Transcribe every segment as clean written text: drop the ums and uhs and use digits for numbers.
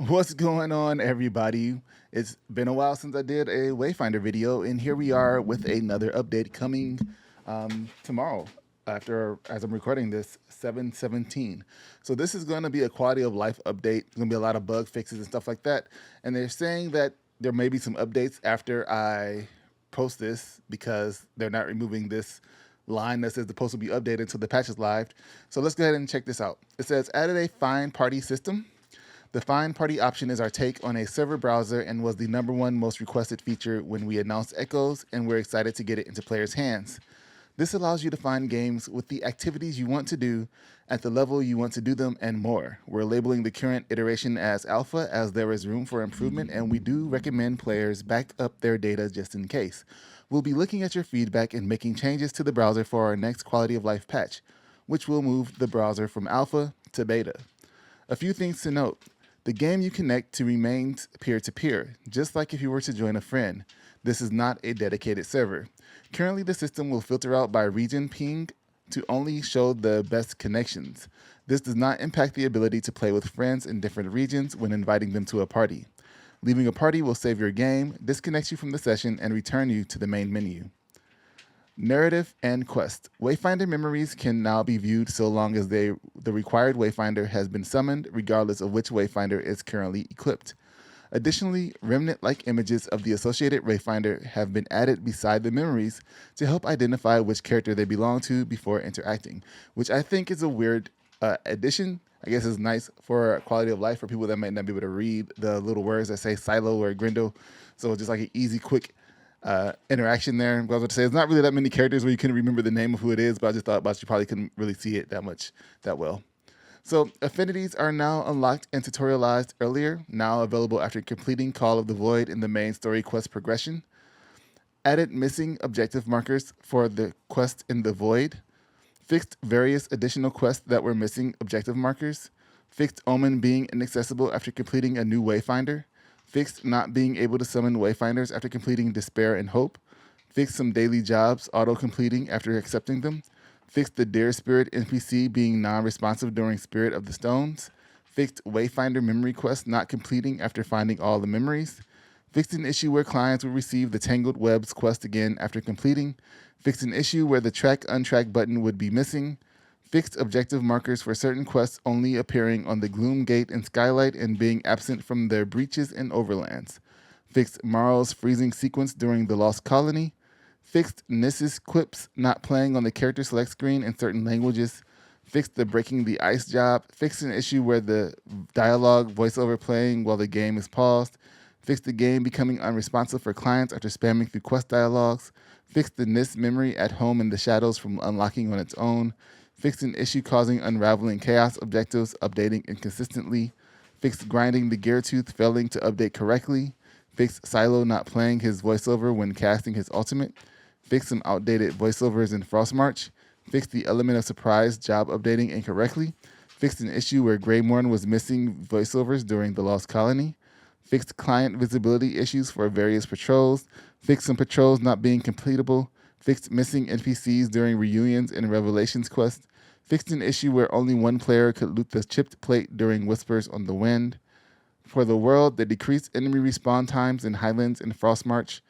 What's going on, everybody? It's been a while since I did a Wayfinder video, and here we are with another update coming tomorrow. As I'm recording this, 7/17. So this is going to be a quality of life update. It's going to be a lot of bug fixes and stuff like that. And they're saying that there may be some updates after I post this because they're not removing this line that says supposed to be updated until the patch is live. So let's go ahead and check this out. It says added a find party system. The Find Party option is our take on a server browser and was the #1 most requested feature when we announced Echoes, and we're excited to get it into players' hands. This allows you to find games with the activities you want to do at the level you want to do them and more. We're labeling the current iteration as alpha as there is room for improvement, and we do recommend players back up their data just in case. We'll be looking at your feedback and making changes to the browser for our next quality of life patch, which will move the browser from alpha to beta. A few things to note. The game you connect to remains peer-to-peer, just like if you were to join a friend. This is not a dedicated server. Currently, the system will filter out by region ping to only show the best connections. This does not impact the ability to play with friends in different regions when inviting them to a party. Leaving a party will save your game, disconnect you from the session, and return you to the main menu. Narrative and quest. Wayfinder memories can now be viewed so long as the required Wayfinder has been summoned, regardless of which Wayfinder is currently equipped. Additionally, remnant-like images of the associated Wayfinder have been added beside the memories to help identify which character they belong to before interacting, which I think is a weird addition. I guess it's nice for quality of life for people that might not be able to read the little words that say Silo or Grindel. So just like an easy, quick interaction there. I was about to say, it's not really that many characters where you couldn't remember the name of who it is, but I just thought about you probably couldn't really see it that well. So affinities are now unlocked and tutorialized earlier, now available after completing Call of the Void in the main story quest progression. Added missing objective markers for the quest in the Void. Fixed various additional quests that were missing objective markers. Fixed Omen being inaccessible after completing a new Wayfinder. Fixed not being able to summon Wayfinders after completing Despair and Hope. Fixed some daily jobs auto-completing after accepting them. Fixed the Dear Spirit NPC being non-responsive during Spirit of the Stones. Fixed Wayfinder memory quest not completing after finding all the memories. Fixed an issue where clients will receive the Tangled Webs quest again after completing. Fixed an issue where the Track Untrack button would be missing. Fixed objective markers for certain quests only appearing on the Gloom Gate and Skylight and being absent from their breaches and overlands. Fixed Marl's freezing sequence during the Lost Colony. Fixed Nissus quips not playing on the character select screen in certain languages. Fixed the Breaking the Ice job. Fixed an issue where the dialogue voiceover playing while the game is paused. Fixed the game becoming unresponsive for clients after spamming through quest dialogues. Fixed the NIS memory at home in the shadows from unlocking on its own. Fixed an issue causing unraveling chaos objectives updating inconsistently. Fixed grinding the gear tooth failing to update correctly. Fixed Silo not playing his voiceover when casting his ultimate. Fixed some outdated voiceovers in Frostmarch. Fixed the element of surprise job updating incorrectly. Fixed an issue where Greymorn was missing voiceovers during the Lost Colony. Fixed client visibility issues for various patrols. Fixed some patrols not being completable. Fixed missing NPCs during reunions and Revelations quest. Fixed an issue where only one player could loot the chipped plate during Whispers on the Wind. For the world, the decreased enemy respawn times in Highlands and Frostmarch.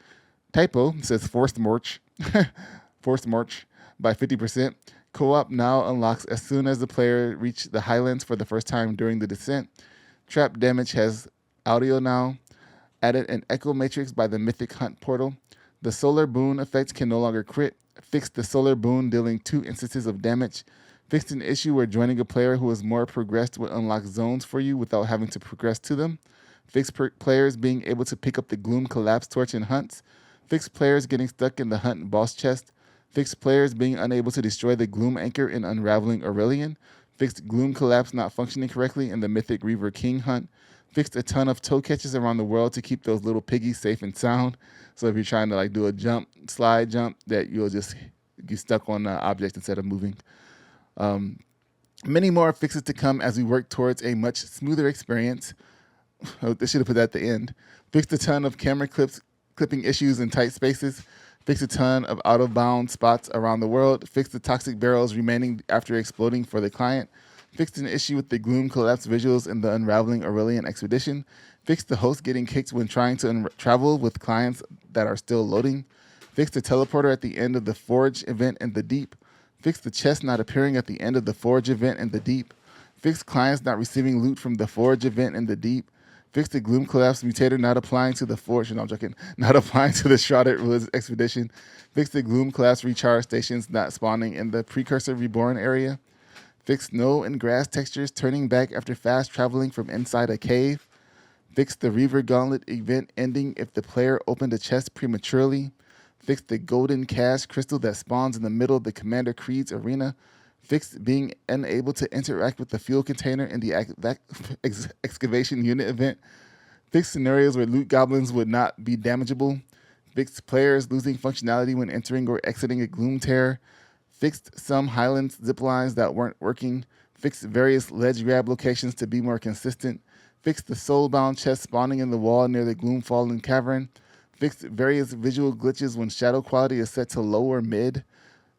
Typo says forced march. Forced march by 50%. Co-op now unlocks as soon as the player reaches the Highlands for the first time during the descent. Trap damage has audio now. Added an echo matrix by the Mythic Hunt portal. The solar boon effect can no longer crit. Fixed the solar boon dealing 2 instances of damage. Fixed an issue where joining a player who is more progressed would unlock zones for you without having to progress to them. Fixed players being able to pick up the Gloom Collapse Torch in hunts. Fixed players getting stuck in the Hunt boss chest. Fixed players being unable to destroy the Gloom Anchor in Unraveling Aurelian. Fixed Gloom Collapse not functioning correctly in the Mythic Reaver King hunt. Fixed a ton of toe catches around the world to keep those little piggies safe and sound. So if you're trying to like do a slide jump, that you'll just get stuck on the object instead of moving. Many more fixes to come as we work towards a much smoother experience. Oh, they should have put that at the end. Fixed a ton of camera clipping issues in tight spaces. Fixed a ton of out-of-bound spots around the world. Fixed the toxic barrels remaining after exploding for the client. Fixed an issue with the gloom collapse visuals in the Unraveling Aurelian Expedition. Fixed the host getting kicked when trying to travel with clients that are still loading. Fixed the teleporter at the end of the Forge event in the deep. Fixed the chest not appearing at the end of the Forge event in the deep. Fixed clients not receiving loot from the Forge event in the deep. Fixed the Gloom Collapse mutator not applying to the Forge. No, I'm joking. Not applying to the Shrouded Woods expedition. Fixed the Gloom Collapse recharge stations not spawning in the Precursor Reborn area. Fixed snow and grass textures turning back after fast traveling from inside a cave. Fixed the Reaver Gauntlet event ending if the player opened a chest prematurely. Fixed the golden cash crystal that spawns in the middle of the Commander Creed's arena. Fixed being unable to interact with the fuel container in the excavation unit event. Fixed scenarios where loot goblins would not be damageable. Fixed players losing functionality when entering or exiting a gloom tear. Fixed some Highlands ziplines that weren't working. Fixed various ledge grab locations to be more consistent. Fixed the soulbound chest spawning in the wall near the Gloomfallen Cavern. Fixed various visual glitches when shadow quality is set to low or mid.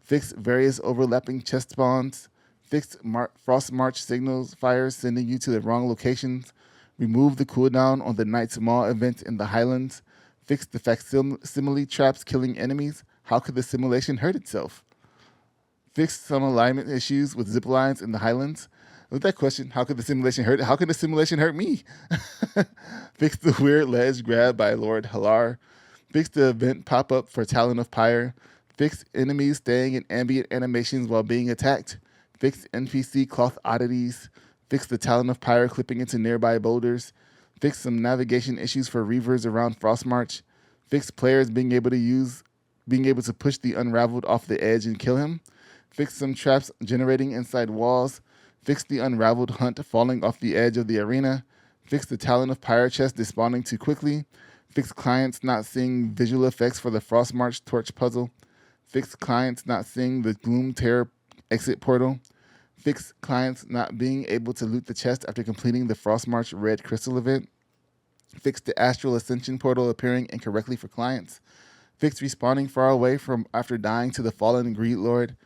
Fixed various overlapping chest spawns. Fixed Frost March signals fires sending you to the wrong locations. Removed the cooldown on the Night's Maw event in the Highlands. Fixed the facsimile traps killing enemies. How could the simulation hurt itself? Fixed some alignment issues with zip lines in the Highlands. With that question, how could the simulation hurt? How could the simulation hurt me? Fixed the weird ledge grab by Lord Halar. Fixed the event pop-up for Talon of Pyre. Fixed enemies staying in ambient animations while being attacked. Fixed NPC cloth oddities. Fixed the Talon of Pyre clipping into nearby boulders. Fixed some navigation issues for Reavers around Frostmarch. Fixed players being able to push the Unraveled off the edge and kill him. Fixed some traps generating inside walls. Fixed the Unraveled hunt falling off the edge of the arena. Fixed the Talon of Pyre chest despawning too quickly. Fixed clients not seeing visual effects for the Frostmarch torch puzzle. Fixed clients not seeing the Gloom Terror exit portal. Fixed clients not being able to loot the chest after completing the Frostmarch Red Crystal event. Fixed the Astral Ascension portal appearing incorrectly for clients. Fixed respawning far away from after dying to the Fallen Greed Lord.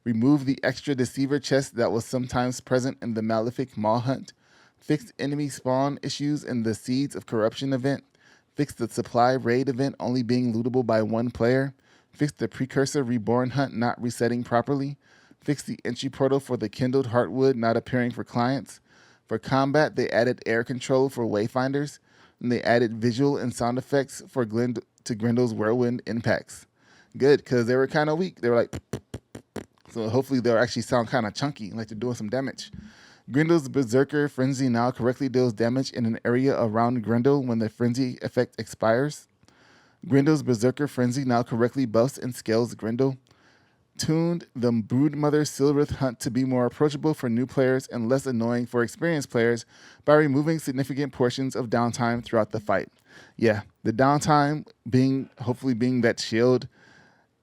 Remove the extra Deceiver chest that was sometimes present in the Malefic Maw Hunt. Fixed enemy spawn issues in the Seeds of Corruption event. Fixed the Supply Raid event only being lootable by one player. Fixed the Precursor Reborn hunt not resetting properly. Fixed the entry portal for the Kindled Heartwood not appearing for clients. For combat, they added air control for Wayfinders, and they added visual and sound effects for to Grendel's Whirlwind impacts. Good, because they were kind of weak. They were like, so hopefully they'll actually sound kind of chunky, like they're doing some damage. Grendel's Berserker Frenzy now correctly deals damage in an area around Grendel when the Frenzy effect expires. Grendel's Berserker Frenzy now correctly buffs and scales Grendel. Tuned the Broodmother Silrith hunt to be more approachable for new players and less annoying for experienced players by removing significant portions of downtime throughout the fight. Yeah, the downtime hopefully being that shield,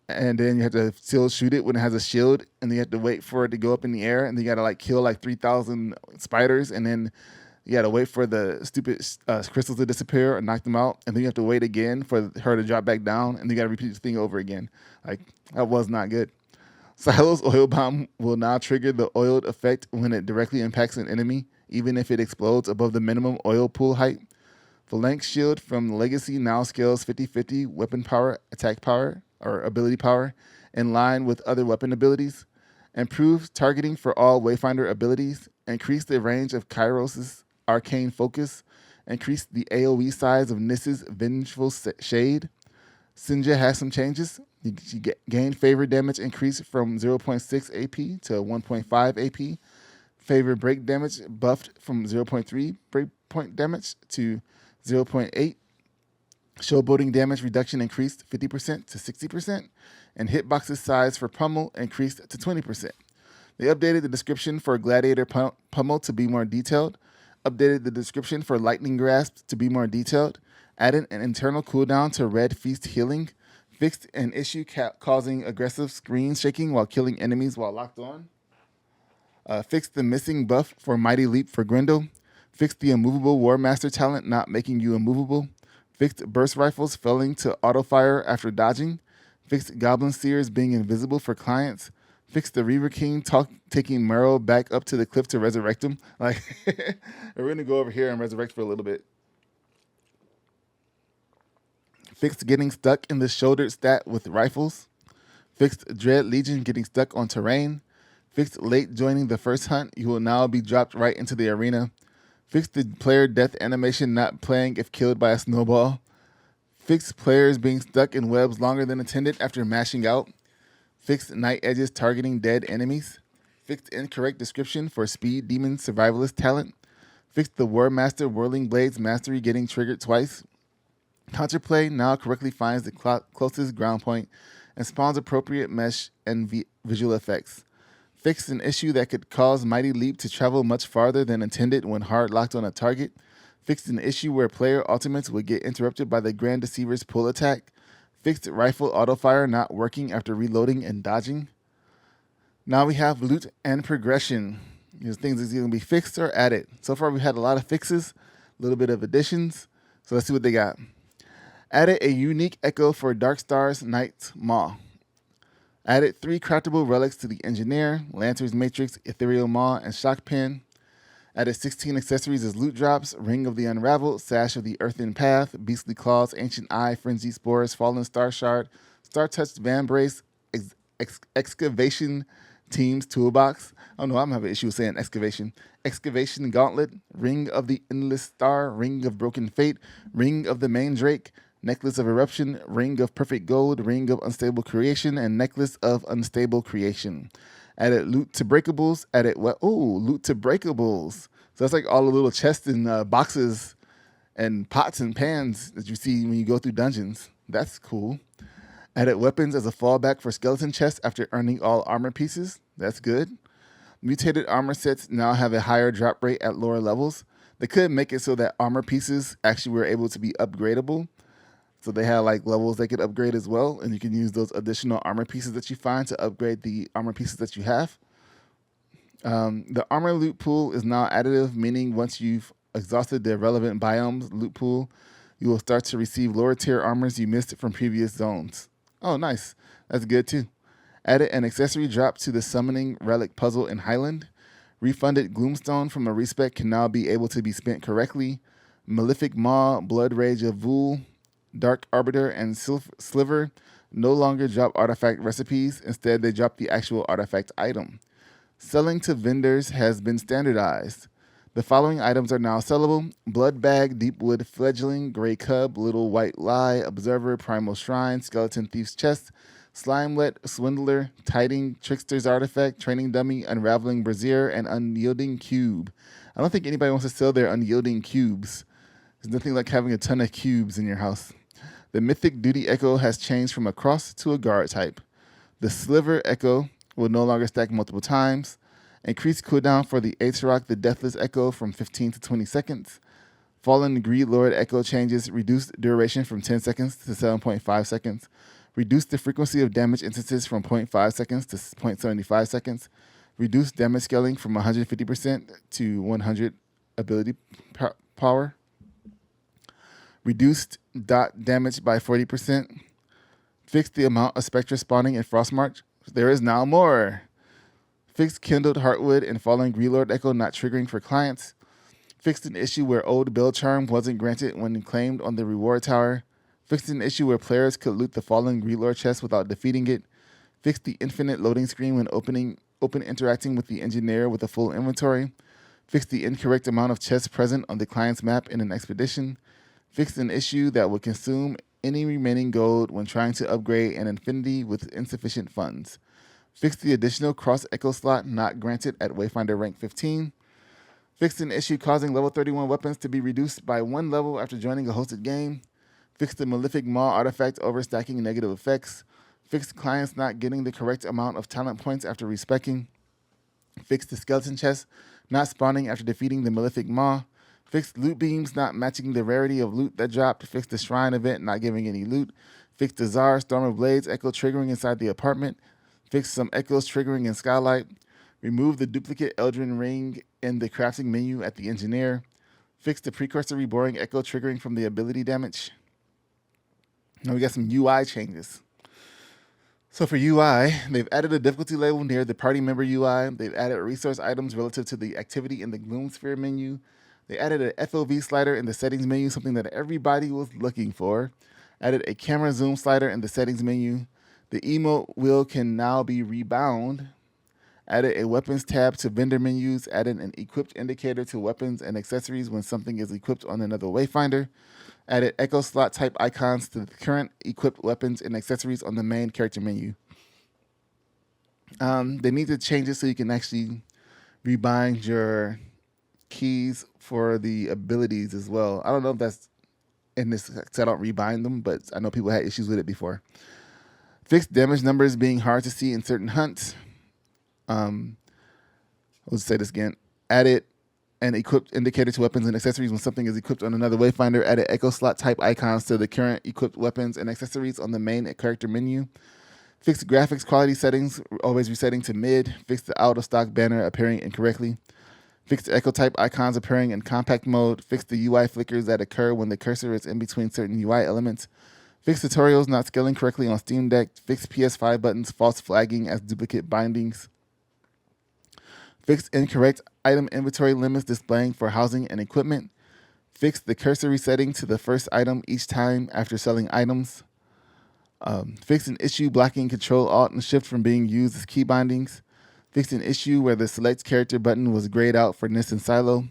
and then you have to still shoot it when it has a shield, and then you have to wait for it to go up in the air, and then you got to kill 3,000 spiders, and then you got to wait for the stupid crystals to disappear or knock them out, and then you have to wait again for her to drop back down, and you got to repeat the thing over again. That was not good. Silo's Oil Bomb will now trigger the oiled effect when it directly impacts an enemy, even if it explodes above the minimum oil pool height. Phalanx Shield from Legacy now scales 50-50 weapon power, attack power, or ability power, in line with other weapon abilities. Improves targeting for all Wayfinder abilities. Increase the range of Kairos' Arcane Focus. Increase the AoE size of Nis's Vengeful Shade. Sinja has some changes. You gain favor damage increase from 0.6 AP to 1.5 AP. Favor break damage buffed from 0.3 breakpoint damage to 0.8. Showboating damage reduction increased 50% to 60%. And hitbox's size for Pummel increased to 20%. They updated the description for Gladiator Pummel to be more detailed. Updated the description for Lightning Grasp to be more detailed. Added an internal cooldown to Red Feast Healing. Fixed an issue causing aggressive screen shaking while killing enemies while locked on. Fixed the missing buff for Mighty Leap for Grendel. Fixed the immovable War Master talent not making you immovable. Fixed burst rifles failing to auto-fire after dodging. Fixed Goblin Seers being invisible for clients. Fixed the Reaver King taking Merle back up to the cliff to resurrect him. Like, we're going to go over here and resurrect for a little bit. Fixed getting stuck in the shouldered stat with rifles. Fixed Dread Legion getting stuck on terrain. Fixed late joining the first hunt. You will now be dropped right into the arena. Fixed the player death animation not playing if killed by a snowball. Fixed players being stuck in webs longer than intended after mashing out. Fixed night edges targeting dead enemies. Fixed incorrect description for Speed Demon Survivalist talent. Fixed the War Master Whirling Blades mastery getting triggered twice. Counterplay now correctly finds the closest ground point and spawns appropriate mesh and visual effects. Fixed an issue that could cause Mighty Leap to travel much farther than intended when hard locked on a target. Fixed an issue where player ultimates would get interrupted by the Grand Deceiver's pull attack. Fixed rifle autofire not working after reloading and dodging. Now we have loot and progression. These things is going to be fixed or added. So far we had a lot of fixes, a little bit of additions. So let's see what they got. Added a unique echo for Darkstar's Night's Maw. Added 3 craftable relics to the Engineer, Lantern's Matrix, Ethereal Maw, and Shock Pen. Added 16 accessories as loot drops, Ring of the Unraveled, Sash of the Earthen Path, Beastly Claws, Ancient Eye, Frenzy Spores, Fallen Star Shard, Star-Touched Vambrace, Excavation Team's Toolbox. I don't know, I'm having an issue with saying excavation. Excavation Gauntlet, Ring of the Endless Star, Ring of Broken Fate, Ring of the Mandrake, Necklace of Eruption, Ring of Perfect Gold, Ring of Unstable Creation, and Necklace of Unstable Creation. Added loot to breakables. Added what? Oh, loot to breakables. So that's like all the little chests and boxes and pots and pans that you see when you go through dungeons. That's cool. Added weapons as a fallback for skeleton chests after earning all armor pieces. That's good. Mutated armor sets now have a higher drop rate at lower levels. They could make it so that armor pieces actually were able to be upgradable. So they had like levels they could upgrade as well, and you can use those additional armor pieces that you find to upgrade the armor pieces that you have. The armor loot pool is now additive, meaning once you've exhausted the relevant biomes loot pool, you will start to receive lower tier armors you missed from previous zones. Oh, nice. That's good too. Added an accessory drop to the summoning relic puzzle in Highland. Refunded Gloomstone from a respec can now be able to be spent correctly. Malefic Maw, Blood Rage of Vul, Dark Arbiter, and Sliver no longer drop artifact recipes. Instead, they drop the actual artifact item. Selling to vendors has been standardized. The following items are now sellable: Blood Bag, Deepwood Fledgling, Grey Cub, Little White Lie, Observer, Primal Shrine, Skeleton Thief's Chest, Slimelet, Swindler, Tiding, Trickster's Artifact, Training Dummy, Unraveling Brazier, and Unyielding Cube. I don't think anybody wants to sell their unyielding cubes. There's nothing like having a ton of cubes in your house. The Mythic Duty Echo has changed from a cross to a guard type. The Sliver Echo will no longer stack multiple times. Increased cooldown for the Aetarok the Deathless Echo from 15 to 20 seconds. Fallen Greed Lord Echo changes reduced duration from 10 seconds to 7.5 seconds. Reduced the frequency of damage instances from 0.5 seconds to 0.75 seconds. Reduced damage scaling from 150% to 100 ability power. Reduced dot damage by 40%. Fixed the amount of Spectra spawning in Frostmarch. There is now more. Fixed Kindled Heartwood and Fallen Greedlord Echo not triggering for clients. Fixed an issue where Old Build Charm wasn't granted when claimed on the reward tower. Fixed an issue where players could loot the Fallen Greedlord chest without defeating it. Fixed the infinite loading screen when open interacting with the engineer with a full inventory. Fixed the incorrect amount of chests present on the client's map in an expedition. Fixed an issue that would consume any remaining gold when trying to upgrade an infinity with insufficient funds. Fixed the additional cross echo slot not granted at Wayfinder rank 15. Fixed an issue causing level 31 weapons to be reduced by 1 level after joining a hosted game. Fixed the Malefic Maw artifact overstacking negative effects. Fixed clients not getting the correct amount of talent points after respecking. Fixed the skeleton chest not spawning after defeating the Malefic Maw. Fixed loot beams not matching the rarity of loot that dropped. Fixed the shrine event not giving any loot. Fixed the Czar Storm of Blades echo triggering inside the apartment. Fixed some echoes triggering in Skylight. Removed the duplicate Eldrin ring in the crafting menu at the engineer. Fixed the precursor reborn echo triggering from the ability damage. Now we got some UI changes. So for UI, they've added a difficulty label near the party member UI. They've added resource items relative to the activity in the Gloom Sphere menu. They added an FOV slider in the settings menu, something that everybody was looking for. Added a camera zoom slider in the settings menu. The emote wheel can now be rebound. Added a weapons tab to vendor menus. Added an equipped indicator to weapons and accessories when something is equipped on another Wayfinder. Added echo slot type icons to the current equipped weapons and accessories on the main character menu. They need to change it so you can actually rebind your keys for the abilities as well. I don't know if that's in this, because I don't rebind them, but I know people had issues with it before. Fixed damage numbers being hard to see in certain hunts. Let's say this again. Added an equipped indicator to weapons and accessories when something is equipped on another Wayfinder. Added echo slot type icons to the current equipped weapons and accessories on the main character menu. Fixed graphics quality settings, always resetting to mid. Fixed the out of stock banner appearing incorrectly. Fixed the echo type icons appearing in compact mode. Fixed the UI flickers that occur when the cursor is in between certain UI elements. Fixed tutorials not scaling correctly on Steam Deck. Fixed PS5 buttons false flagging as duplicate bindings. Fixed incorrect item inventory limits displaying for housing and equipment. Fixed the cursor resetting to the first item each time after selling items. Fixed an issue blocking Control Alt and Shift from being used as key bindings. Fixed an issue where the select character button was grayed out for Nest and Silo.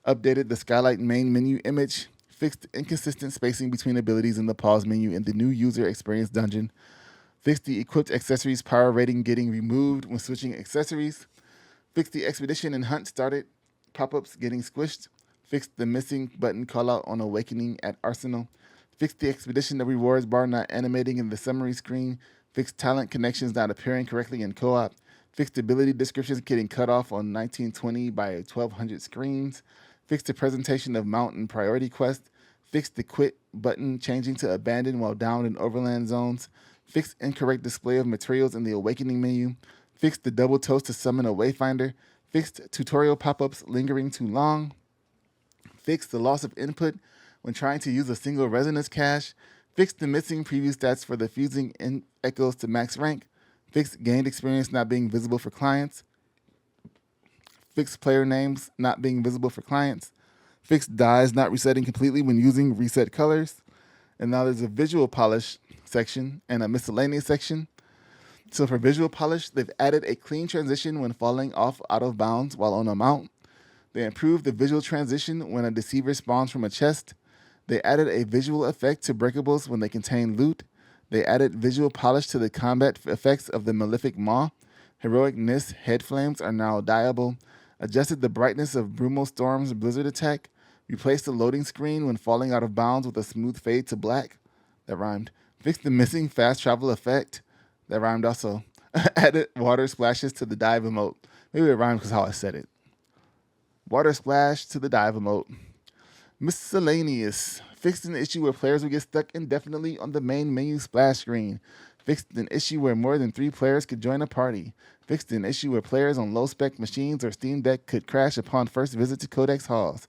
Updated the Skylight main menu image. Fixed inconsistent spacing between abilities in the pause menu in the new user experience dungeon. Fixed the equipped accessories power rating getting removed when switching accessories. Fixed the expedition and hunt started pop-ups getting squished. Fixed the missing button callout on Awakening at Arsenal. Fixed the expedition rewards bar not animating in the summary screen. Fixed talent connections not appearing correctly in co-op. Fixed ability descriptions getting cut off on 1920 by 1200 screens. Fixed the presentation of mountain priority quest. Fixed the quit button changing to abandon while down in overland zones. Fixed incorrect display of materials in the Awakening menu. Fixed the double toast to summon a Wayfinder. Fixed tutorial pop-ups lingering too long. Fixed the loss of input when trying to use a single resonance cache. Fixed the missing preview stats for the fusing in echoes to max rank. Fixed gained experience not being visible for clients. Fixed player names not being visible for clients. Fixed dyes not resetting completely when using reset colors. And now there's a visual polish section and a miscellaneous section. So for visual polish, they've added a clean transition when falling off out of bounds while on a mount. They improved the visual transition when a deceiver spawns from a chest. They added a visual effect to breakables when they contain loot. They added visual polish to the combat effects of the Malefic Maw. Heroic Nis head flames are now dyeable. Adjusted the brightness of Brumo Storm's blizzard attack. Replaced the loading screen when falling out of bounds with a smooth fade to black. That rhymed. Fixed the missing fast travel effect. That rhymed also. Added water splashes to the dive emote. Maybe it rhymed because how I said it. Water splash to the dive emote. Miscellaneous. Fixed an issue where players would get stuck indefinitely on the main menu splash screen. Fixed an issue where more than 3 players could join a party. Fixed an issue where players on low-spec machines or Steam Deck could crash upon first visit to Codex Halls.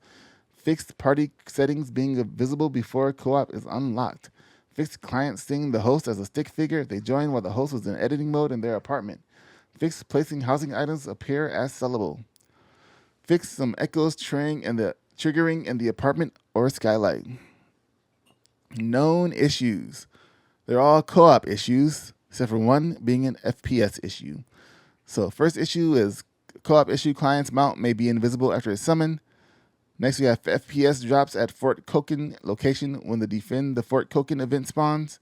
Fixed party settings being visible before co-op is unlocked. Fixed clients seeing the host as a stick figure if they join while the host was in editing mode in their apartment. Fixed placing housing items appear as sellable. Fixed some echoes triggering in the apartment or skylight. Known issues. They're all co-op issues, except for one being an FPS issue. So first issue is co-op issue client's mount may be invisible after it's summoned. Next, we have FPS drops at Fort Koken location when the Defend the Fort Koken event spawns.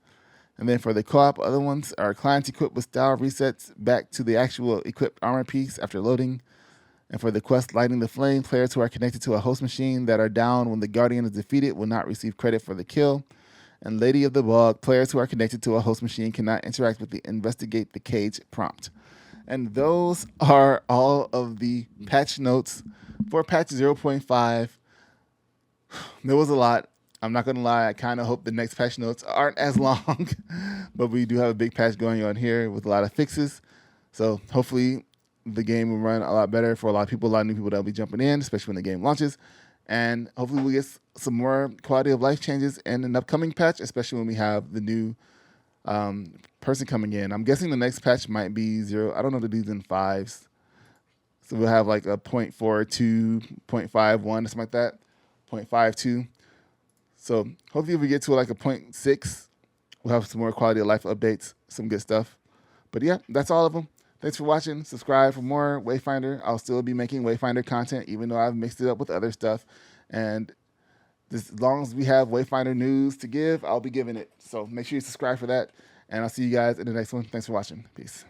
And then for the co-op, other ones are clients equipped with style resets back to the actual equipped armor piece after loading. And for the quest Lighting the Flame, players who are connected to a host machine that are down when the Guardian is defeated will not receive credit for the kill. And Lady of the Bog, players who are connected to a host machine cannot interact with the Investigate the Cage prompt. And those are all of the patch notes for patch 0.5. There was a lot. I'm not going to lie. I kind of hope the next patch notes aren't as long. But we do have a big patch going on here with a lot of fixes. So hopefully the game will run a lot better for a lot of people, a lot of new people that will be jumping in, especially when the game launches. And hopefully we'll get some more quality of life changes in an upcoming patch, especially when we have the new person coming in. I'm guessing the next patch might be 0. I don't know the D's and 5s. So we'll have like a 0.42, 0.51, something like that, 0.52. So hopefully if we get to like a 0.6, we'll have some more quality of life updates, some good stuff. But yeah, that's all of them. Thanks for watching. Subscribe for more Wayfinder. I'll still be making Wayfinder content, even though I've mixed it up with other stuff. And as long as we have Wayfinder news to give, I'll be giving it. So make sure you subscribe for that. And I'll see you guys in the next one. Thanks for watching. Peace.